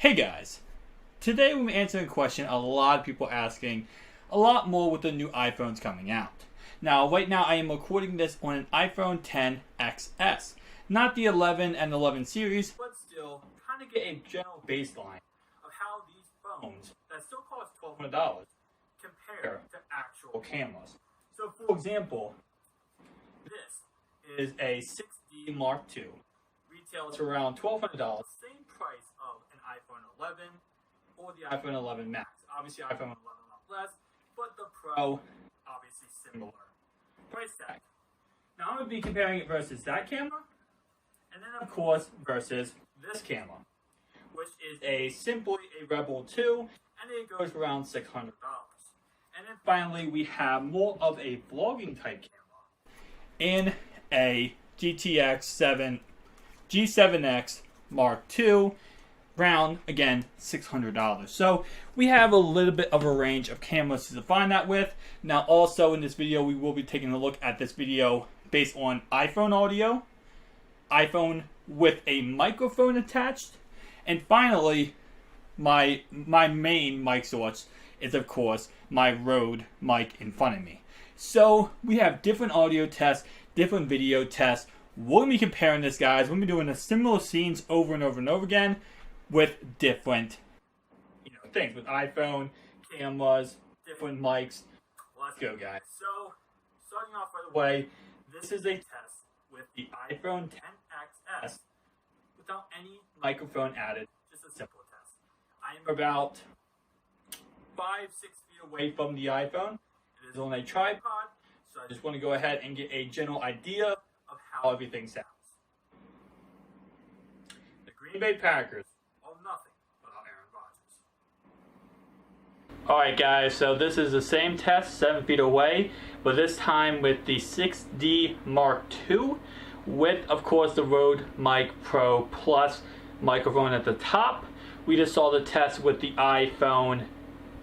Hey guys, today we're answering a question a lot of people are asking, a lot more with the new iPhones coming out. Now, right now I am recording this on an iPhone XS, not the 11 and 11 series, but still kind of get a general baseline of how these phones that still cost $1,200 compare to actual cameras. So for example, this is a 6D Mark II. Retails for around $1,200, same price of an iPhone 11 or the iPhone 11 Max. Obviously iPhone 11 a lot less, but the Pro obviously similar price tag. Now I'm going to be comparing it versus that camera, and then of course versus this camera, which is simply a Rebel 2, and it goes for around $600. And then finally we have more of a vlogging type camera in a G7X Mark II, round, again, $600. So we have a little bit of a range of cameras to define that with. Now also in this video, we will be taking a look at this video based on iPhone audio, iPhone with a microphone attached, and finally, my main mic source is of course my Rode mic in front of me. So we have different audio tests, different video tests. We're going to be comparing this, guys. We're going to be doing the similar scenes over and over and over again with different, things. With iPhone, cameras, different mics. Let's go, guys. So, starting off right away, this is a test with the iPhone XS without any microphone added. Just a simple test. I am about 5-6 feet away from the iPhone. It is on a tripod, so I just want to go ahead and get a general idea of how everything sounds. The Green Bay Packers are nothing without Aaron Rodgers. Alright guys, so this is the same test 7 feet away, but this time with the 6D Mark II with, of course, the Rode Mic Pro Plus microphone at the top. We just saw the test with the iPhone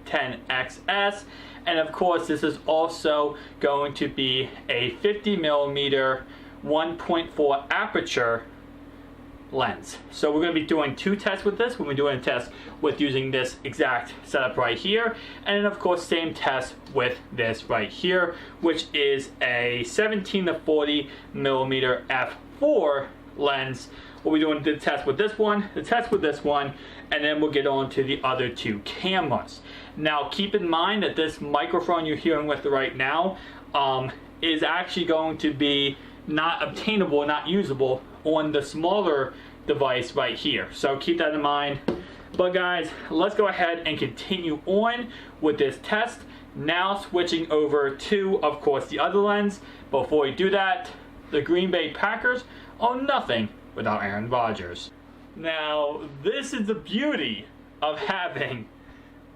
XS, and of course this is also going to be a 50mm 1.4 aperture lens. So we're going to be doing two tests with this. We're going to be doing a test with using this exact setup right here, and then of course same test with this right here, which is a 17-40mm f4 lens. We'll be doing the test with this one, the test with this one, and then we'll get on to the other two cameras. Now keep in mind that this microphone you're hearing with right now is actually going to be not obtainable, not usable on the smaller device right here. So keep that in mind. But guys, let's go ahead and continue on with this test. Now switching over to, of course, the other lens. Before we do that, the Green Bay Packers are nothing without Aaron Rodgers. Now, this is the beauty of having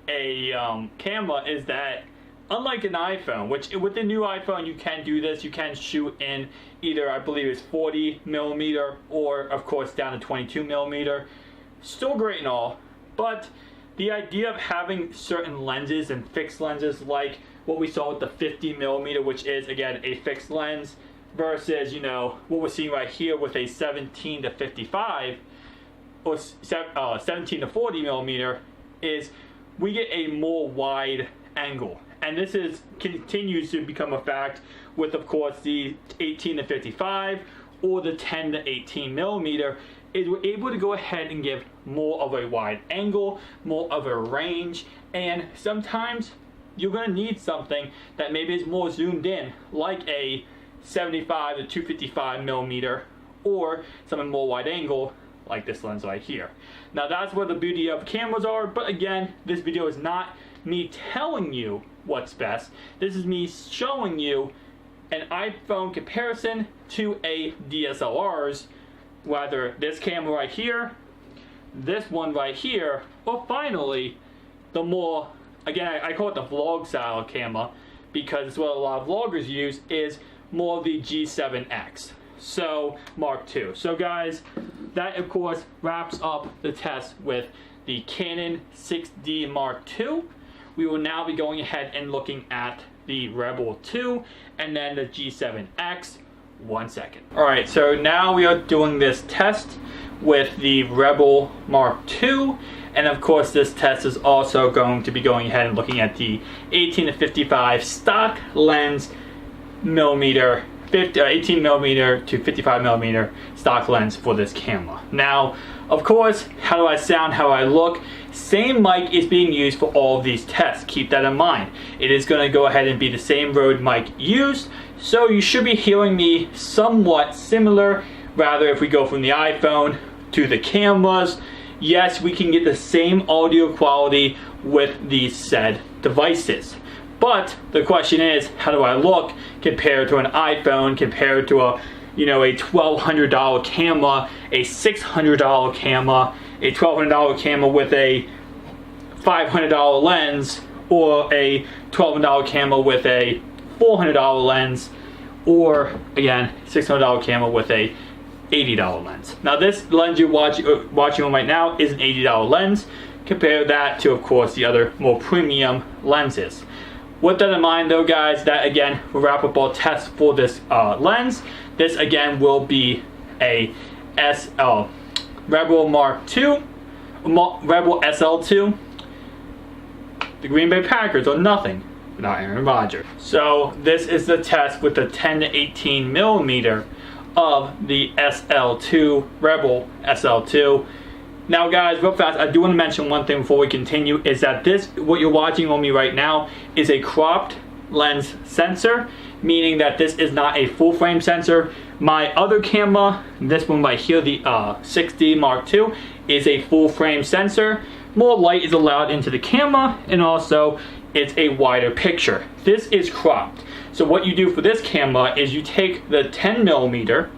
a camera, is that unlike an iPhone, which with the new iPhone you can do this, you can shoot in either, I believe it's 40mm or of course down to 22mm. Still great and all, but the idea of having certain lenses and fixed lenses like what we saw with the 50mm, which is again a fixed lens, versus what we're seeing right here with a 17-55 or 17-40mm, is we get a more wide angle. And this continues to become a fact with, of course, the 18-55 or the 10-18mm, is we're able to go ahead and give more of a wide angle, more of a range, and sometimes you're going to need something that maybe is more zoomed in, like a 75-255mm, or something more wide angle, like this lens right here. Now that's what the beauty of cameras are, but again, this video is not me telling you what's best. This is me showing you an iPhone comparison to a DSLR's, whether this camera right here, this one right here, or finally the more, again, I call it the vlog style camera because it's what a lot of vloggers use, is more of the G7X. So Mark II. So guys, that of course wraps up the test with the Canon 6D Mark II. We will now be going ahead and looking at the Rebel 2 and then the G7X. 1 second. Alright, so now we are doing this test with the Rebel Mark II. And of course, this test is also going to be going ahead and looking at the 18 to 55 stock lens millimeter, 18 millimeter to 55 millimeter stock lens for this camera. Now, of course, how do I sound, how I look? Same mic is being used for all of these tests. Keep that in mind. It is going to go ahead and be the same Rode mic used, so you should be hearing me somewhat similar. Rather, if we go from the iPhone to the cameras, yes, we can get the same audio quality with these said devices. But the question is, how do I look compared to an iPhone, compared to a $1,200 camera, a $600 camera, a $1,200 camera with a $500 lens, or a $1,200 camera with a $400 lens, or again, $600 camera with a $80 lens. Now this lens you're watching on right now is an $80 lens. Compare that to, of course, the other more premium lenses. With that in mind though, guys, that again will wrap up our test for this lens. This again will be a Rebel Mark II, Rebel SL2. The Green Bay Packers are nothing without Aaron Rodgers. So this is the test with the 10 to 18 millimeter of the SL2, Rebel SL2. Now guys, real fast, I do want to mention one thing before we continue, is that this, what you're watching on me right now, is a cropped lens sensor, meaning that this is not a full frame sensor. My other camera, this one right here, the 6D Mark II, is a full frame sensor. More light is allowed into the camera, and also it's a wider picture. This is cropped. So what you do for this camera is you take the 10 millimeter,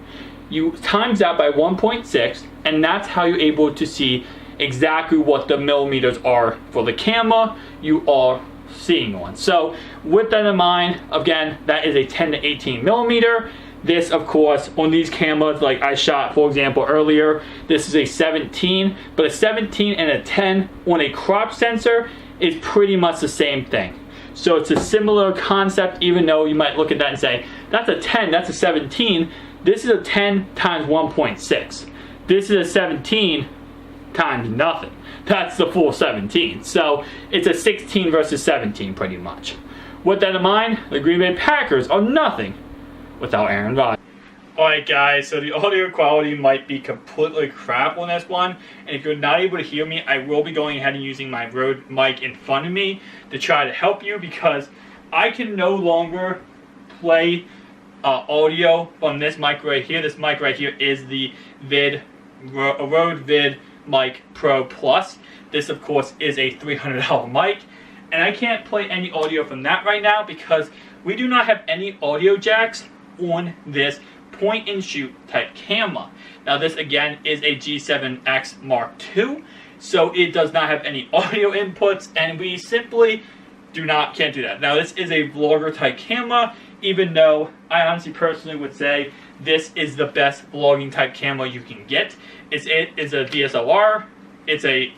you times that by 1.6, and that's how you're able to see exactly what the millimeters are for the camera you are seeing on. So with that in mind, again, that is a 10 to 18 millimeter. This, of course, on these cameras, like I shot, for example, earlier, this is a 17, but a 17 and a 10 on a crop sensor is pretty much the same thing. So it's a similar concept, even though you might look at that and say, that's a 10, that's a 17. This is a 10 times 1.6. This is a 17 times nothing. That's the full 17. So it's a 16 versus 17 pretty much. With that in mind, the Green Bay Packers are nothing without Aaron Rodgers. Alright guys, so the audio quality might be completely crap on this one, and if you're not able to hear me, I will be going ahead and using my Rode mic in front of me to try to help you, because I can no longer play audio from this mic right here. This mic right here is the Rode Vid Mic Pro Plus. This, of course, is a $300 mic, and I can't play any audio from that right now because we do not have any audio jacks on this point and shoot type camera. Now this again is a G7X Mark II, so it does not have any audio inputs, and we simply can't do that. Now this is a vlogger type camera, even though I honestly personally would say this is the best vlogging type camera you can get. It is a DSLR. It's a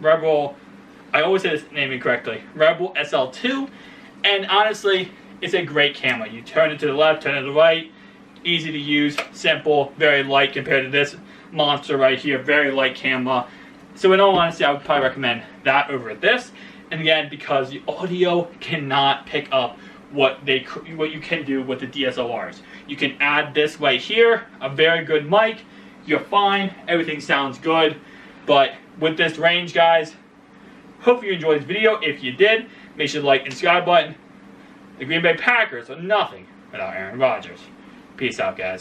Rebel, I always say this name incorrectly, Rebel SL2, and honestly, it's a great camera. You turn it to the left, turn it to the right, easy to use, simple, very light compared to this monster right here, very light camera. So in all honesty, I would probably recommend that over this. And again, because the audio cannot pick up what you can do with the DSLRs. You can add this right here, a very good mic, you're fine, everything sounds good. But with this range, guys, hope you enjoyed this video. If you did, make sure to like and subscribe button. The Green Bay Packers are nothing without Aaron Rodgers. Peace out, guys.